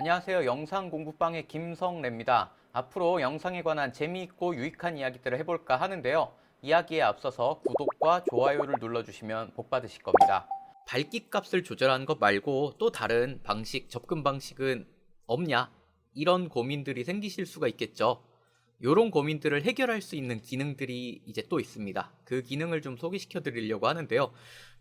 안녕하세요. 영상 공부방의 김성래입니다. 앞으로 영상에 관한 재미있고 유익한 이야기들을 해볼까 하는데요. 이야기에 앞서서 구독과 좋아요를 눌러주시면 복 받으실 겁니다. 밝기 값을 조절하는 것 말고 또 다른 방식, 접근 방식은 없냐? 이런 고민들이 생기실 수가 있겠죠. 이런 고민들을 해결할 수 있는 기능들이 이제 또 있습니다. 그 기능을 좀 소개시켜 드리려고 하는데요.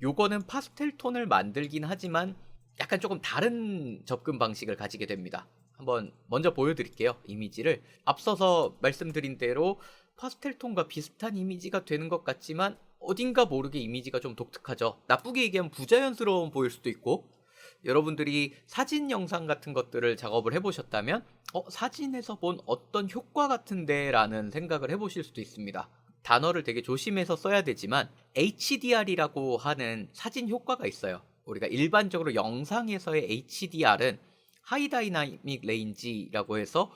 요거는 파스텔 톤을 만들긴 하지만 약간 조금 다른 접근 방식을 가지게 됩니다. 한번 먼저 보여드릴게요. 이미지를. 앞서서 말씀드린 대로 파스텔 톤과 비슷한 이미지가 되는 것 같지만 어딘가 모르게 이미지가 좀 독특하죠. 나쁘게 얘기하면 부자연스러워 보일 수도 있고, 여러분들이 사진 영상 같은 것들을 작업을 해보셨다면 사진에서 본 어떤 효과 같은데 라는 생각을 해보실 수도 있습니다. 단어를 되게 조심해서 써야 되지만 HDR이라고 하는 사진 효과가 있어요. 우리가 일반적으로 영상에서의 HDR은 하이 다이나믹 레인지라고 해서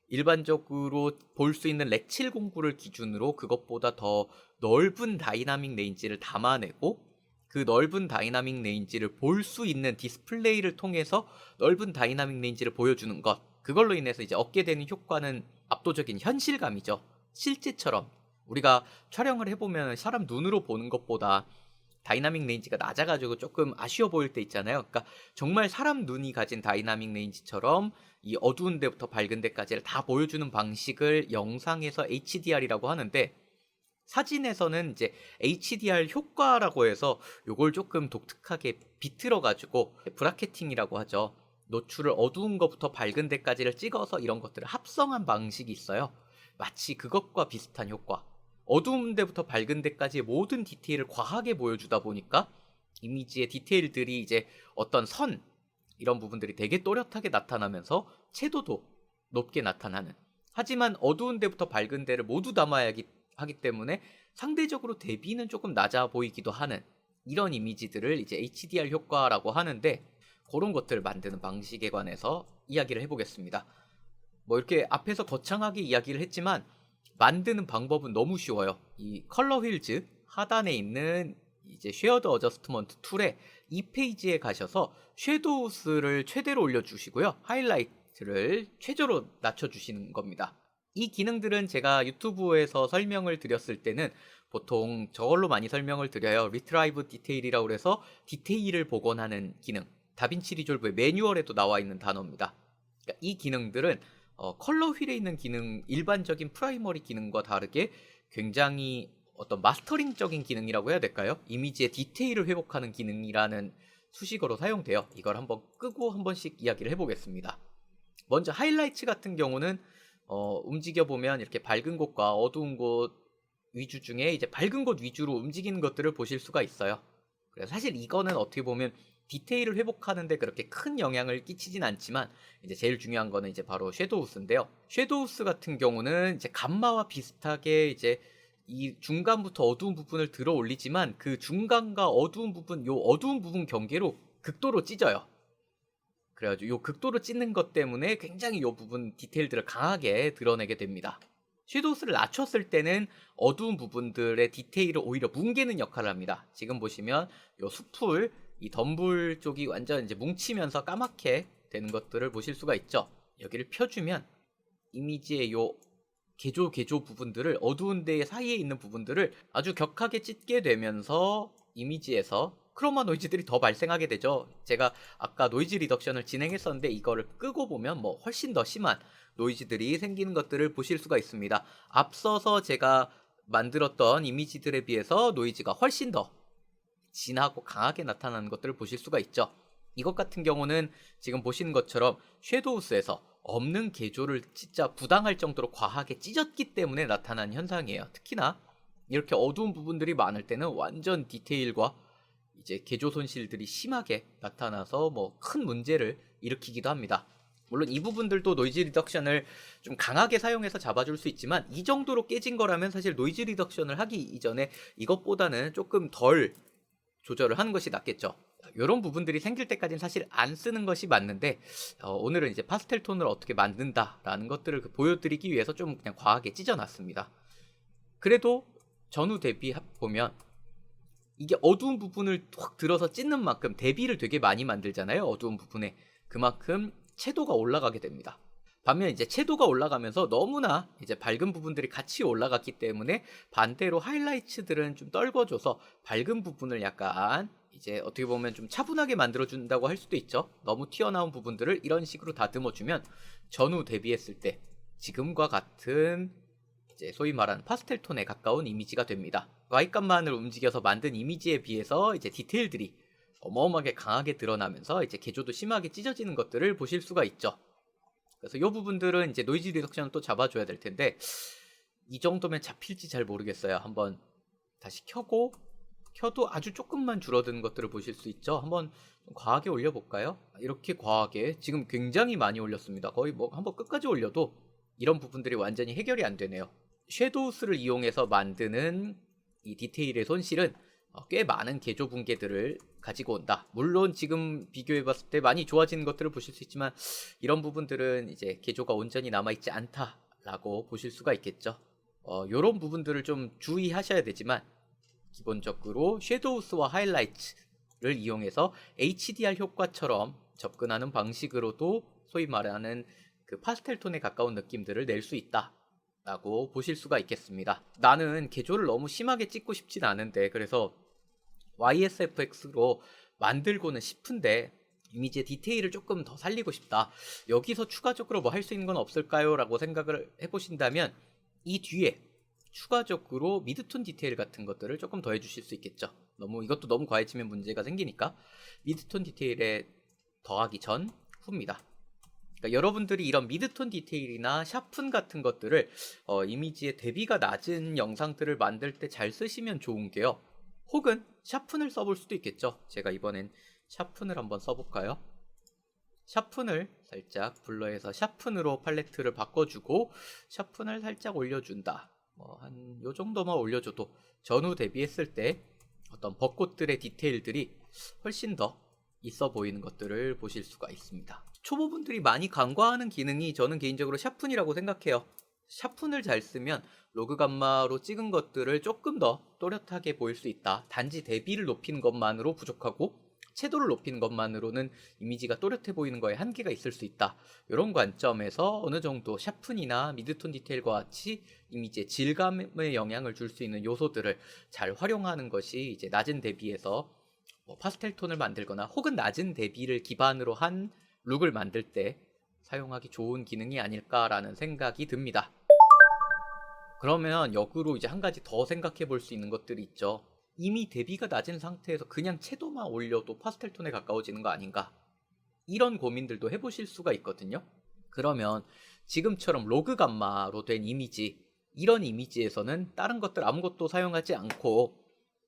일반적으로 볼 수 있는 렉 709를 기준으로 그것보다 더 넓은 다이나믹 레인지를 담아내고, 그 넓은 다이나믹 레인지를 볼 수 있는 디스플레이를 통해서 넓은 다이나믹 레인지를 보여주는 것, 그걸로 인해서 이제 얻게 되는 효과는 압도적인 현실감이죠. 실제처럼 우리가 촬영을 해보면 사람 눈으로 보는 것보다 다이나믹 레인지가 낮아가지고 조금 아쉬워 보일 때 있잖아요. 그러니까 정말 사람 눈이 가진 다이나믹 레인지처럼 이 어두운 데부터 밝은 데까지를 다 보여주는 방식을 영상에서 HDR이라고 하는데, 사진에서는 이제 HDR 효과라고 해서 요걸 조금 독특하게 비틀어 가지고 브라켓팅이라고 하죠. 노출을 어두운 것부터 밝은 데까지를 찍어서 이런 것들을 합성한 방식이 있어요. 마치 그것과 비슷한 효과. 어두운 데부터 밝은 데까지의 모든 디테일을 과하게 보여주다 보니까 이미지의 디테일들이 이제 어떤 선, 이런 부분들이 되게 또렷하게 나타나면서 채도도 높게 나타나는, 하지만 어두운 데부터 밝은 데를 모두 담아야 하기 때문에 상대적으로 대비는 조금 낮아 보이기도 하는 이런 이미지들을 이제 HDR 효과라고 하는데, 그런 것들을 만드는 방식에 관해서 이야기를 해보겠습니다. 뭐 이렇게 앞에서 거창하게 이야기를 했지만 만드는 방법은 너무 쉬워요. 이 컬러 휠즈 하단에 있는 이제 쉐어드 어저스트먼트 툴에 이 페이지에 가셔서 섀도우스를 최대로 올려주시고요. 하이라이트를 최저로 낮춰주시는 겁니다. 이 기능들은 제가 유튜브에서 설명을 드렸을 때는 보통 저걸로 많이 설명을 드려요. 리트라이브 디테일이라고 해서 디테일을 복원하는 기능. 다빈치 리졸브의 매뉴얼에도 나와 있는 단어입니다. 그러니까 이 기능들은 컬러 휠에 있는 기능, 일반적인 프라이머리 기능과 다르게 굉장히 어떤 마스터링적인 기능이라고 해야 될까요? 이미지의 디테일을 회복하는 기능이라는 수식어로 사용돼요. 이걸 한번 끄고 한 번씩 이야기를 해보겠습니다. 먼저 하이라이트 같은 경우는 움직여 보면 이렇게 밝은 곳과 어두운 곳 위주 중에 이제 밝은 곳 위주로 움직이는 것들을 보실 수가 있어요. 그래서 사실 이거는 어떻게 보면 디테일을 회복하는데 그렇게 큰 영향을 끼치진 않지만, 이제 제일 중요한 거는 이제 바로 섀도우스인데요. 섀도우스 같은 경우는 이제 감마와 비슷하게 이제 이 중간부터 어두운 부분을 들어 올리지만 그 중간과 어두운 부분, 요 어두운 부분 경계로 극도로 찢어요. 그래가지고 요 극도로 찢는 것 때문에 굉장히 요 부분 디테일들을 강하게 드러내게 됩니다. 섀도우스를 낮췄을 때는 어두운 부분들의 디테일을 오히려 뭉개는 역할을 합니다. 지금 보시면 요 숲풀, 이 덤불 쪽이 완전 이제 뭉치면서 까맣게 되는 것들을 보실 수가 있죠. 여기를 펴주면 이미지의 요 개조 부분들을, 어두운 데 사이에 있는 부분들을 아주 격하게 찢게 되면서 이미지에서 크로마 노이즈들이 더 발생하게 되죠. 제가 아까 노이즈 리덕션을 진행했었는데 이거를 끄고 보면 뭐 훨씬 더 심한 노이즈들이 생기는 것들을 보실 수가 있습니다. 앞서서 제가 만들었던 이미지들에 비해서 노이즈가 훨씬 더 진하고 강하게 나타나는 것들을 보실 수가 있죠. 이것 같은 경우는 지금 보시는 것처럼 섀도우스에서 없는 개조를 진짜 부당할 정도로 과하게 찢었기 때문에 나타난 현상이에요. 특히나 이렇게 어두운 부분들이 많을 때는 완전 디테일과 이제 개조 손실들이 심하게 나타나서 뭐 큰 문제를 일으키기도 합니다. 물론 이 부분들도 노이즈 리덕션을 좀 강하게 사용해서 잡아줄 수 있지만, 이 정도로 깨진 거라면 사실 노이즈 리덕션을 하기 이전에 이것보다는 조금 덜 조절을 하는 것이 낫겠죠. 이런 부분들이 생길 때까지는 사실 안 쓰는 것이 맞는데, 오늘은 이제 파스텔 톤을 어떻게 만든다라는 것들을 보여드리기 위해서 좀 그냥 과하게 찢어놨습니다. 그래도 전후 대비 보면 이게 어두운 부분을 확 들어서 찢는 만큼 대비를 되게 많이 만들잖아요. 어두운 부분에 그만큼 채도가 올라가게 됩니다. 반면 이제 채도가 올라가면서 너무나 이제 밝은 부분들이 같이 올라갔기 때문에 반대로 하이라이트들은 좀 떨궈줘서 밝은 부분을 약간 이제 어떻게 보면 좀 차분하게 만들어준다고 할 수도 있죠. 너무 튀어나온 부분들을 이런 식으로 다듬어주면 전후 대비했을 때 지금과 같은 이제 소위 말하는 파스텔 톤에 가까운 이미지가 됩니다. Y값만을 움직여서 만든 이미지에 비해서 이제 디테일들이 어마어마하게 강하게 드러나면서 이제 개조도 심하게 찢어지는 것들을 보실 수가 있죠. 그래서 이 부분들은 이제 노이즈 리덕션을 또 잡아줘야 될 텐데 이 정도면 잡힐지 잘 모르겠어요. 한번 다시 켜도 아주 조금만 줄어드는 것들을 보실 수 있죠. 한번 좀 과하게 올려볼까요? 이렇게 과하게 지금 굉장히 많이 올렸습니다. 거의 뭐 한번 끝까지 올려도 이런 부분들이 완전히 해결이 안 되네요. 섀도우스를 이용해서 만드는 이 디테일의 손실은 꽤 많은 개조 붕괴들을 가지고 온다. 물론 지금 비교해봤을 때 많이 좋아지는 것들을 보실 수 있지만 이런 부분들은 이제 개조가 온전히 남아있지 않다라고 보실 수가 있겠죠. 이런 부분들을 좀 주의하셔야 되지만 기본적으로 섀도우스와 하이라이트를 이용해서 HDR 효과처럼 접근하는 방식으로도 소위 말하는 그 파스텔 톤에 가까운 느낌들을 낼 수 있다 라고 보실 수가 있겠습니다. 나는 개조를 너무 심하게 찍고 싶진 않은데 그래서 YSFX로 만들고는 싶은데 이미지의 디테일을 조금 더 살리고 싶다. 여기서 추가적으로 뭐 할 수 있는 건 없을까요? 라고 생각을 해보신다면 이 뒤에 추가적으로 미드톤 디테일 같은 것들을 조금 더 해주실 수 있겠죠. 이것도 너무 과해지면 문제가 생기니까 미드톤 디테일에 더하기 전 후입니다. 그러니까 여러분들이 이런 미드톤 디테일이나 샤픈 같은 것들을 이미지의 대비가 낮은 영상들을 만들 때 잘 쓰시면 좋은 게요. 혹은 샤픈을 써볼 수도 있겠죠. 제가 이번엔 샤픈을 한번 써볼까요? 샤픈을 살짝 블러에서 샤픈으로 팔레트를 바꿔주고 샤픈을 살짝 올려준다. 한 요 정도만 올려줘도 전후 대비했을 때 어떤 벚꽃들의 디테일들이 훨씬 더 있어 보이는 것들을 보실 수가 있습니다. 초보분들이 많이 간과하는 기능이 저는 개인적으로 샤픈이라고 생각해요. 샤픈을 잘 쓰면 로그 감마로 찍은 것들을 조금 더 또렷하게 보일 수 있다. 단지 대비를 높이는 것만으로 부족하고 채도를 높이는 것만으로는 이미지가 또렷해 보이는 거에 한계가 있을 수 있다. 이런 관점에서 어느 정도 샤픈이나 미드톤 디테일과 같이 이미지의 질감에 영향을 줄 수 있는 요소들을 잘 활용하는 것이 이제 낮은 대비에서 파스텔 톤을 만들거나 혹은 낮은 대비를 기반으로 한 룩을 만들 때 사용하기 좋은 기능이 아닐까라는 생각이 듭니다. 그러면 역으로 이제 한 가지 더 생각해 볼 수 있는 것들이 있죠. 이미 대비가 낮은 상태에서 그냥 채도만 올려도 파스텔 톤에 가까워지는 거 아닌가? 이런 고민들도 해보실 수가 있거든요. 그러면 지금처럼 로그 감마로 된 이미지, 이런 이미지에서는 다른 것들 아무것도 사용하지 않고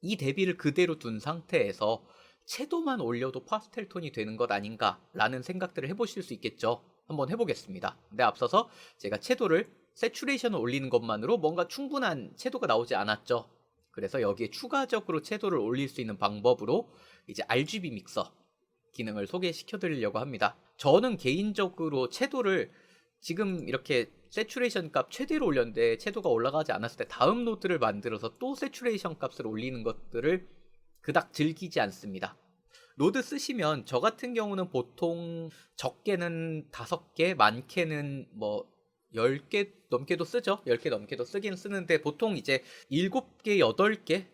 이 대비를 그대로 둔 상태에서 채도만 올려도 파스텔 톤이 되는 것 아닌가 라는 생각들을 해보실 수 있겠죠. 한번 해보겠습니다. 근데 앞서서 제가 채도를 세츄레이션을 올리는 것만으로 뭔가 충분한 채도가 나오지 않았죠. 그래서 여기에 추가적으로 채도를 올릴 수 있는 방법으로 이제 RGB 믹서 기능을 소개시켜 드리려고 합니다. 저는 개인적으로 채도를 지금 이렇게 세츄레이션 값 최대로 올렸는데 채도가 올라가지 않았을 때 다음 노드를 만들어서 또 세츄레이션 값을 올리는 것들을 그닥 즐기지 않습니다. 노드 쓰시면 저 같은 경우는 보통 적게는 5개, 많게는 뭐 10개 넘게도 쓰죠. 10개 넘게도 쓰긴 쓰는데 보통 이제 7개, 8개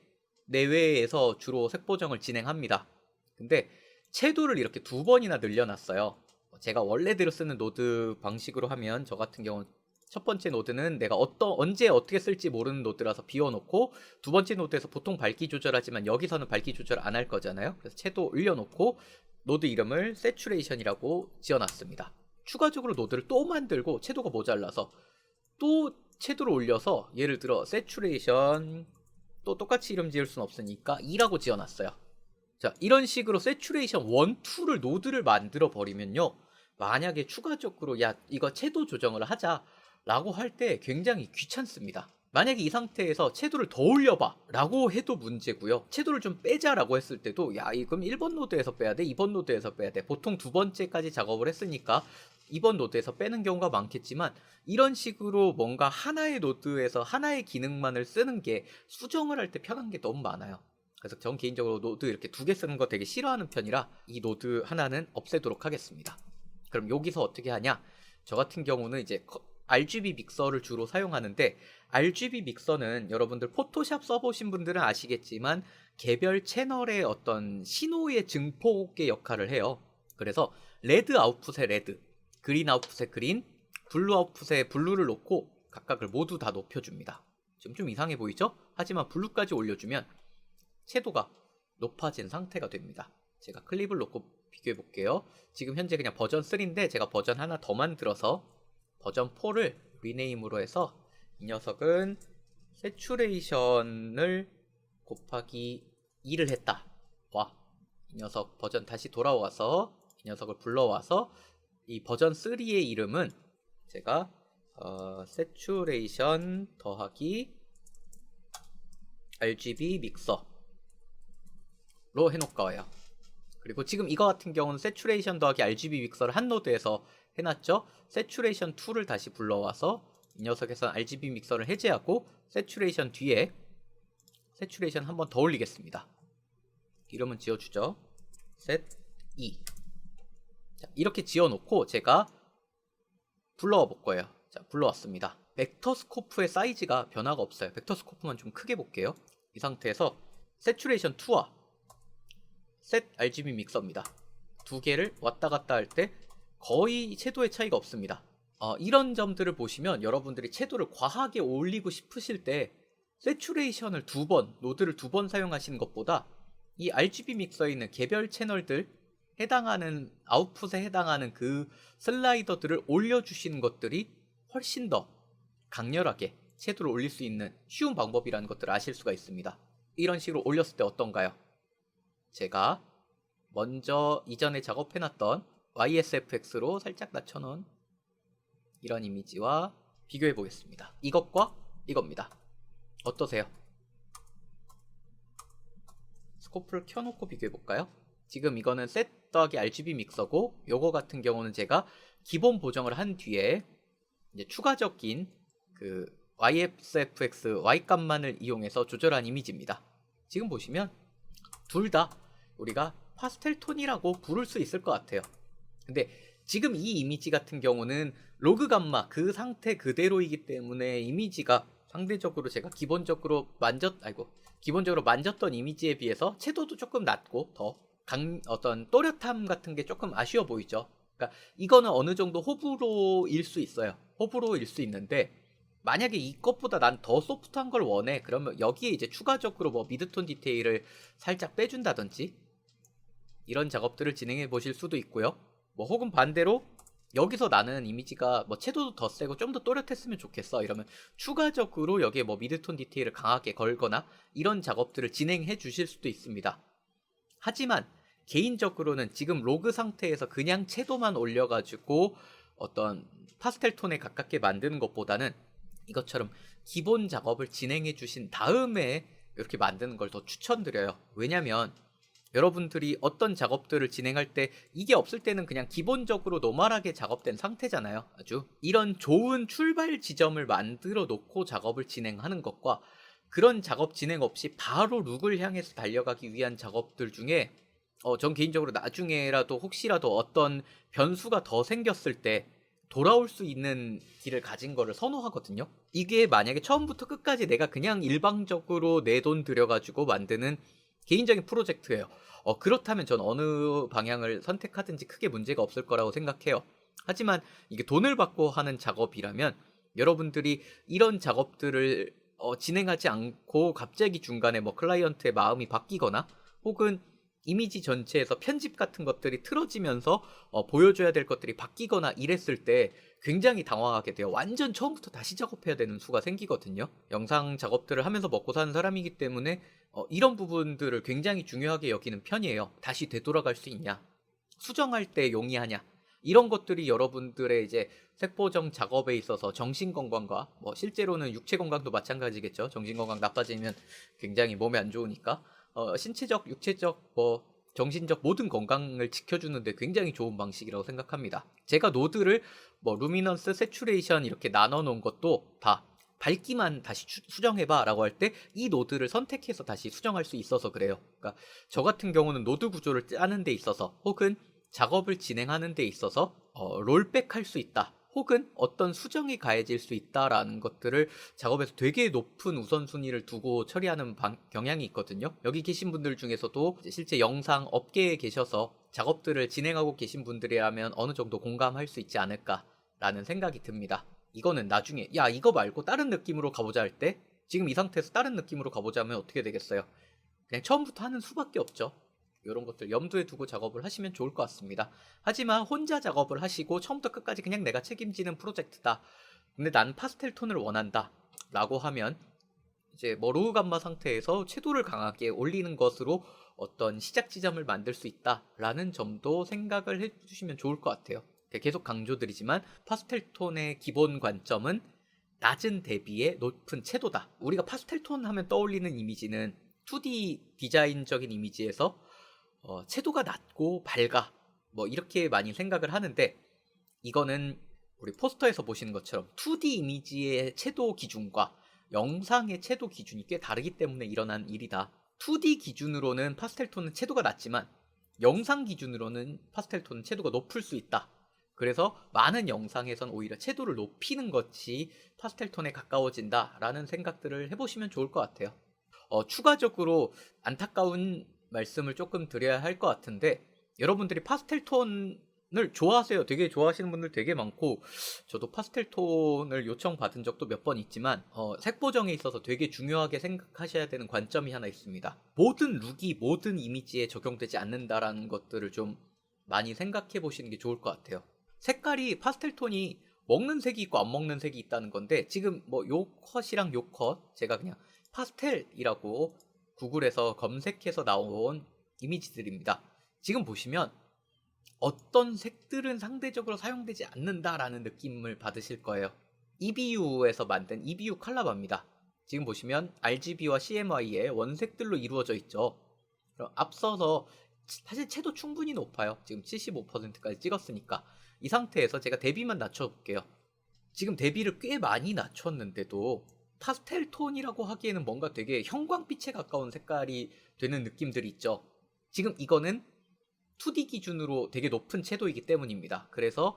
내외에서 주로 색 보정을 진행합니다. 근데 채도를 이렇게 2번이나 늘려놨어요. 제가 원래대로 쓰는 노드 방식으로 하면 저 같은 경우는 첫 번째 노드는 내가 언제 어떻게 쓸지 모르는 노드라서 비워놓고 두 번째 노드에서 보통 밝기 조절하지만 여기서는 밝기 조절 안 할 거잖아요. 그래서 채도 올려놓고 노드 이름을 세츄레이션이라고 지어놨습니다. 추가적으로 노드를 또 만들고 채도가 모자라서 또 채도를 올려서 예를 들어 세츄레이션 또 똑같이 이름 지을 순 없으니까 2라고 지어놨어요. 자, 이런 식으로 세츄레이션 1, 2를 노드를 만들어 버리면요. 만약에 추가적으로 야 이거 채도 조정을 하자 라고 할 때 굉장히 귀찮습니다. 만약에 이 상태에서 채도를 더 올려봐 라고 해도 문제고요. 채도를 좀 빼자 라고 했을 때도 야 그럼 1번 노드에서 빼야 돼 2번 노드에서 빼야 돼. 보통 두 번째까지 작업을 했으니까 2번 노드에서 빼는 경우가 많겠지만 이런 식으로 뭔가 하나의 노드에서 하나의 기능만을 쓰는 게 수정을 할 때 편한 게 너무 많아요. 그래서 전 개인적으로 노드 이렇게 2개 쓰는 거 되게 싫어하는 편이라 이 노드 하나는 없애도록 하겠습니다. 그럼 여기서 어떻게 하냐? 저 같은 경우는 이제 RGB 믹서를 주로 사용하는데, RGB 믹서는 여러분들 포토샵 써보신 분들은 아시겠지만 개별 채널의 어떤 신호의 증폭의 역할을 해요. 그래서 레드 아웃풋에 레드, 그린 아웃풋에 그린, 블루 아웃풋에 블루를 놓고 각각을 모두 다 높여줍니다. 지금 좀 이상해 보이죠? 하지만 블루까지 올려주면 채도가 높아진 상태가 됩니다. 제가 클립을 놓고 비교해 볼게요. 지금 현재 그냥 버전 3인데 제가 버전 하나 더 만들어서 버전 4를 리네임으로 해서 이 녀석은 세츄레이션을 곱하기 2를 했다. 와, 이 녀석 버전 다시 돌아와서 이 녀석을 불러와서 이 버전 3의 이름은 제가 세츄레이션 더하기 RGB 믹서로 해놓을까 해요. 그리고 지금 이거 같은 경우는 세츄레이션 더하기 RGB 믹서를 한 노드에서 해놨죠. 세츄레이션 2를 다시 불러와서 이 녀석에서는 RGB 믹서를 해제하고 세츄레이션 뒤에 세츄레이션 한 번 더 올리겠습니다. 이름은 지어주죠. 셋 2. 자, 이렇게 지어놓고 제가 불러와 볼 거예요. 자, 불러왔습니다. 벡터 스코프의 사이즈가 변화가 없어요. 벡터 스코프만 좀 크게 볼게요. 이 상태에서 세츄레이션 2와 셋 RGB 믹서입니다. 두 개를 왔다 갔다 할 때 거의 채도의 차이가 없습니다. 이런 점들을 보시면 여러분들이 채도를 과하게 올리고 싶으실 때 세츄레이션을 노드를 두 번 사용하시는 것보다 이 RGB 믹서에 있는 개별 채널들 해당하는 아웃풋에 해당하는 그 슬라이더들을 올려주시는 것들이 훨씬 더 강렬하게 채도를 올릴 수 있는 쉬운 방법이라는 것들을 아실 수가 있습니다. 이런 식으로 올렸을 때 어떤가요? 제가 먼저 이전에 작업해놨던 YSFX로 살짝 낮춰놓은 이런 이미지와 비교해 보겠습니다. 이것과 이겁니다. 어떠세요? 스코프를 켜놓고 비교해 볼까요? 지금 이거는 셋 더하기 RGB 믹서고, 요거 같은 경우는 제가 기본 보정을 한 뒤에 이제 추가적인 그 YSFX Y값만을 이용해서 조절한 이미지입니다. 지금 보시면 둘 다 우리가 파스텔 톤이라고 부를 수 있을 것 같아요. 근데 지금 이 이미지 같은 경우는 로그 감마 그 상태 그대로이기 때문에 이미지가 상대적으로 제가 기본적으로 만졌던 이미지에 비해서 채도도 조금 낮고 더 어떤 또렷함 같은 게 조금 아쉬워 보이죠. 그러니까 이거는 어느 정도 호불호일 수 있어요. 호불호일 수 있는데, 만약에 이것보다 난 더 소프트한 걸 원해, 그러면 여기에 이제 추가적으로 뭐 미드톤 디테일을 살짝 빼준다든지 이런 작업들을 진행해 보실 수도 있고요. 뭐 혹은 반대로 여기서 나는 이미지가 뭐 채도도 더 세고 좀 더 또렷했으면 좋겠어, 이러면 추가적으로 여기에 뭐 미드톤 디테일을 강하게 걸거나 이런 작업들을 진행해 주실 수도 있습니다. 하지만 개인적으로는 지금 로그 상태에서 그냥 채도만 올려가지고 어떤 파스텔 톤에 가깝게 만드는 것보다는 이것처럼 기본 작업을 진행해 주신 다음에 이렇게 만드는 걸 더 추천드려요. 왜냐면 여러분들이 어떤 작업들을 진행할 때 이게 없을 때는 그냥 기본적으로 노멀하게 작업된 상태잖아요. 아주 이런 좋은 출발 지점을 만들어 놓고 작업을 진행하는 것과 그런 작업 진행 없이 바로 룩을 향해서 달려가기 위한 작업들 중에 전 개인적으로 나중에라도 혹시라도 어떤 변수가 더 생겼을 때 돌아올 수 있는 길을 가진 거를 선호하거든요. 이게 만약에 처음부터 끝까지 내가 그냥 일방적으로 내 돈 들여가지고 만드는 개인적인 프로젝트예요. 그렇다면 전 어느 방향을 선택하든지 크게 문제가 없을 거라고 생각해요. 하지만 이게 돈을 받고 하는 작업이라면 여러분들이 이런 작업들을 진행하지 않고 갑자기 중간에 뭐 클라이언트의 마음이 바뀌거나 혹은 이미지 전체에서 편집 같은 것들이 틀어지면서 보여줘야 될 것들이 바뀌거나 이랬을 때 굉장히 당황하게 돼요. 완전 처음부터 다시 작업해야 되는 수가 생기거든요. 영상 작업들을 하면서 먹고 사는 사람이기 때문에 이런 부분들을 굉장히 중요하게 여기는 편이에요. 다시 되돌아갈 수 있냐, 수정할 때 용이하냐, 이런 것들이 여러분들의 이제 색보정 작업에 있어서 정신건강과 뭐 실제로는 육체건강도 마찬가지겠죠. 정신건강 나빠지면 굉장히 몸에 안 좋으니까 신체적, 육체적, 뭐 정신적 모든 건강을 지켜주는데 굉장히 좋은 방식이라고 생각합니다. 제가 노드를 뭐 루미넌스, 세츄레이션 이렇게 나눠 놓은 것도 다 밝기만 다시 수정해봐 라고 할 때 이 노드를 선택해서 다시 수정할 수 있어서 그래요. 그러니까 저 같은 경우는 노드 구조를 짜는 데 있어서 혹은 작업을 진행하는 데 있어서 롤백할 수 있다. 혹은 어떤 수정이 가해질 수 있다라는 것들을 작업에서 되게 높은 우선순위를 두고 처리하는 경향이 있거든요. 여기 계신 분들 중에서도 실제 영상 업계에 계셔서 작업들을 진행하고 계신 분들이라면 어느 정도 공감할 수 있지 않을까라는 생각이 듭니다. 이거는 나중에 야 이거 말고 다른 느낌으로 가보자 할 때 지금 이 상태에서 다른 느낌으로 가보자 하면 어떻게 되겠어요? 그냥 처음부터 하는 수밖에 없죠. 이런 것들 염두에 두고 작업을 하시면 좋을 것 같습니다. 하지만 혼자 작업을 하시고 처음부터 끝까지 그냥 내가 책임지는 프로젝트다. 근데 난 파스텔 톤을 원한다. 라고 하면 이제 뭐 로우 감마 상태에서 채도를 강하게 올리는 것으로 어떤 시작 지점을 만들 수 있다라는 점도 생각을 해주시면 좋을 것 같아요. 계속 강조드리지만 파스텔 톤의 기본 관점은 낮은 대비의 높은 채도다. 우리가 파스텔 톤 하면 떠올리는 이미지는 2D 디자인적인 이미지에서 채도가 낮고 밝아 뭐 이렇게 많이 생각을 하는데 이거는 우리 포스터에서 보시는 것처럼 2D 이미지의 채도 기준과 영상의 채도 기준이 꽤 다르기 때문에 일어난 일이다. 2D 기준으로는 파스텔 톤은 채도가 낮지만 영상 기준으로는 파스텔 톤은 채도가 높을 수 있다. 그래서 많은 영상에선 오히려 채도를 높이는 것이 파스텔 톤에 가까워진다라는 생각들을 해보시면 좋을 것 같아요. 추가적으로 안타까운 말씀을 조금 드려야 할 것 같은데 여러분들이 파스텔 톤을 좋아하세요. 되게 좋아하시는 분들 되게 많고 저도 파스텔 톤을 요청받은 적도 몇 번 있지만 색 보정에 있어서 되게 중요하게 생각하셔야 되는 관점이 하나 있습니다. 모든 룩이 모든 이미지에 적용되지 않는다라는 것들을 좀 많이 생각해 보시는 게 좋을 것 같아요. 색깔이 파스텔 톤이 먹는 색이 있고 안 먹는 색이 있다는 건데 지금 뭐 요 컷이랑 요 컷 제가 그냥 파스텔이라고 구글에서 검색해서 나온 이미지들입니다. 지금 보시면 어떤 색들은 상대적으로 사용되지 않는다라는 느낌을 받으실 거예요. EBU에서 만든 EBU 컬러바입니다. 지금 보시면 RGB와 CMY의 원색들로 이루어져 있죠. 그럼 앞서서 사실 채도 충분히 높아요. 지금 75%까지 찍었으니까 이 상태에서 제가 대비만 낮춰볼게요. 지금 대비를 꽤 많이 낮췄는데도 파스텔 톤이라고 하기에는 뭔가 되게 형광빛에 가까운 색깔이 되는 느낌들이 있죠. 지금 이거는 2D 기준으로 되게 높은 채도이기 때문입니다. 그래서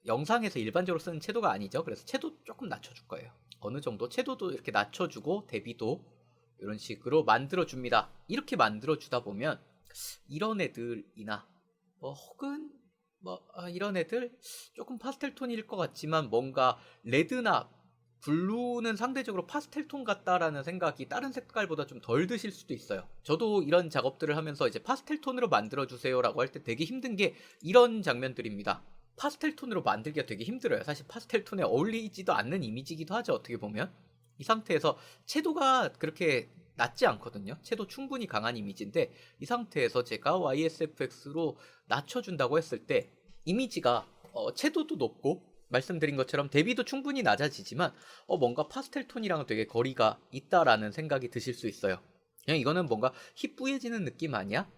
영상에서 일반적으로 쓰는 채도가 아니죠. 그래서 채도 조금 낮춰줄 거예요. 어느 정도 채도도 이렇게 낮춰주고 대비도 이런 식으로 만들어줍니다. 이렇게 만들어주다 보면 이런 애들이나 혹은 이런 애들 조금 파스텔 톤일 것 같지만 뭔가 레드나 블루는 상대적으로 파스텔 톤 같다라는 생각이 다른 색깔보다 좀 덜 드실 수도 있어요. 저도 이런 작업들을 하면서 이제 파스텔 톤으로 만들어주세요 라고 할 때 되게 힘든 게 이런 장면들입니다. 파스텔 톤으로 만들기가 되게 힘들어요. 사실 파스텔 톤에 어울리지도 않는 이미지이기도 하죠. 어떻게 보면 이 상태에서 채도가 그렇게 낮지 않거든요. 채도 충분히 강한 이미지인데 이 상태에서 제가 YSFX로 낮춰준다고 했을 때 이미지가 채도도 높고 말씀드린 것처럼 대비도 충분히 낮아지지만 뭔가 파스텔 톤이랑은 되게 거리가 있다라는 생각이 드실 수 있어요. 그냥 이거는 뭔가 희뿌얘지는 느낌 아니야?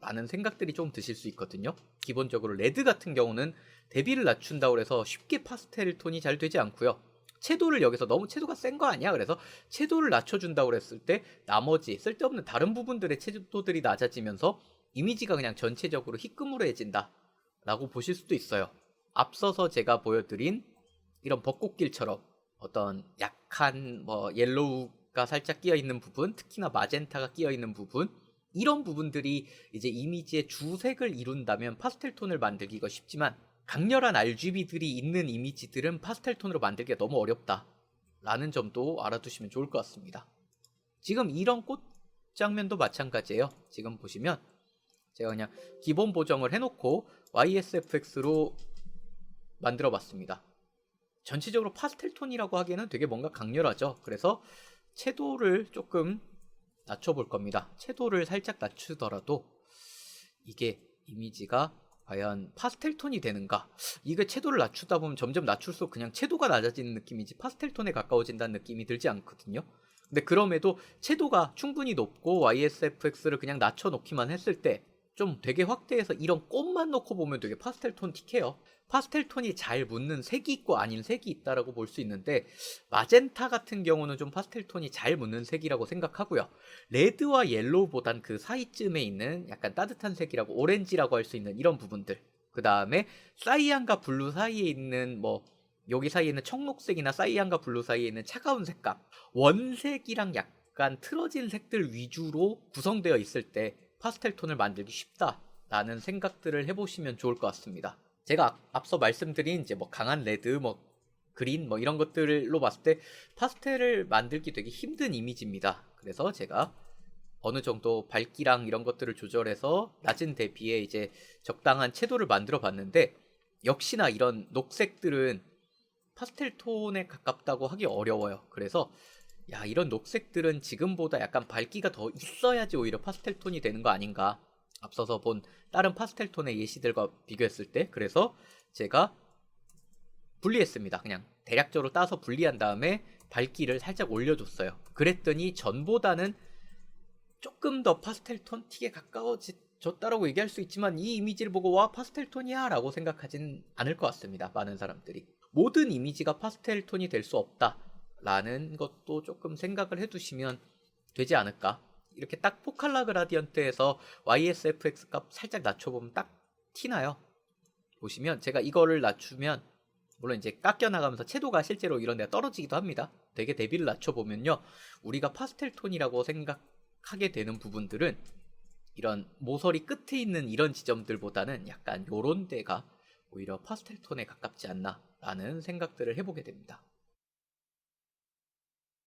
라는 생각들이 좀 드실 수 있거든요. 기본적으로 레드 같은 경우는 대비를 낮춘다고 해서 쉽게 파스텔 톤이 잘 되지 않고요. 채도를 여기서 너무 채도가 센 거 아니야? 그래서 채도를 낮춰준다고 했을 때 나머지 쓸데없는 다른 부분들의 채도들이 낮아지면서 이미지가 그냥 전체적으로 희끄무레해진다 라고 보실 수도 있어요. 앞서서 제가 보여드린 이런 벚꽃길처럼 어떤 약한 옐로우가 살짝 끼어있는 부분, 특히나 마젠타가 끼어있는 부분, 이런 부분들이 이제 이미지의 주색을 이룬다면 파스텔 톤을 만들기가 쉽지만 강렬한 RGB들이 있는 이미지들은 파스텔 톤으로 만들기가 너무 어렵다 라는 점도 알아두시면 좋을 것 같습니다. 지금 이런 꽃 장면도 마찬가지예요. 지금 보시면 제가 그냥 기본 보정을 해놓고 YSFX로 만들어 봤습니다. 전체적으로 파스텔 톤이라고 하기에는 되게 뭔가 강렬하죠. 그래서 채도를 조금 낮춰볼 겁니다. 채도를 살짝 낮추더라도 이게 이미지가 과연 파스텔 톤이 되는가? 이게 채도를 낮추다 보면 점점 낮출수록 그냥 채도가 낮아지는 느낌이지 파스텔 톤에 가까워진다는 느낌이 들지 않거든요. 근데 그럼에도 채도가 충분히 높고 YSFX를 그냥 낮춰놓기만 했을 때 좀 되게 확대해서 이런 꽃만 놓고 보면 되게 파스텔 톤 틱해요. 파스텔 톤이 잘 묻는 색이 있고 아닌 색이 있다라고 볼 수 있는데 마젠타 같은 경우는 좀 파스텔 톤이 잘 묻는 색이라고 생각하고요. 레드와 옐로우보단 그 사이쯤에 있는 약간 따뜻한 색이라고 오렌지라고 할 수 있는 이런 부분들 그 다음에 사이안과 블루 사이에 있는 여기 사이에 있는 청록색이나 사이안과 블루 사이에 있는 차가운 색감, 원색이랑 약간 틀어진 색들 위주로 구성되어 있을 때 파스텔 톤을 만들기 쉽다라는 생각들을 해보시면 좋을 것 같습니다. 제가 앞서 말씀드린 이제 강한 레드, 그린 이런 것들로 봤을 때 파스텔을 만들기 되게 힘든 이미지입니다. 그래서 제가 어느 정도 밝기랑 이런 것들을 조절해서 낮은 대비에 이제 적당한 채도를 만들어 봤는데, 역시나 이런 녹색들은 파스텔 톤에 가깝다고 하기 어려워요. 그래서 이런 녹색들은 지금보다 약간 밝기가 더 있어야지 오히려 파스텔 톤이 되는 거 아닌가, 앞서서 본 다른 파스텔 톤의 예시들과 비교했을 때. 그래서 제가 분리했습니다. 그냥 대략적으로 따서 분리한 다음에 밝기를 살짝 올려줬어요. 그랬더니 전보다는 조금 더 파스텔 톤 틱에 가까워졌다라고 얘기할 수 있지만, 이 이미지를 보고 와 파스텔 톤이야 라고 생각하진 않을 것 같습니다. 많은 사람들이 모든 이미지가 파스텔 톤이 될 수 없다 라는 것도 조금 생각을 해두시면 되지 않을까. 이렇게 딱 포칼라 그라디언트에서 YSFX 값 살짝 낮춰보면 딱 티나요. 보시면 제가 이거를 낮추면, 물론 이제 깎여 나가면서 채도가 실제로 이런 데가 떨어지기도 합니다. 되게 대비를 낮춰보면요, 우리가 파스텔 톤이라고 생각하게 되는 부분들은 이런 모서리 끝에 있는 이런 지점들보다는 약간 요런 데가 오히려 파스텔 톤에 가깝지 않나 라는 생각들을 해보게 됩니다.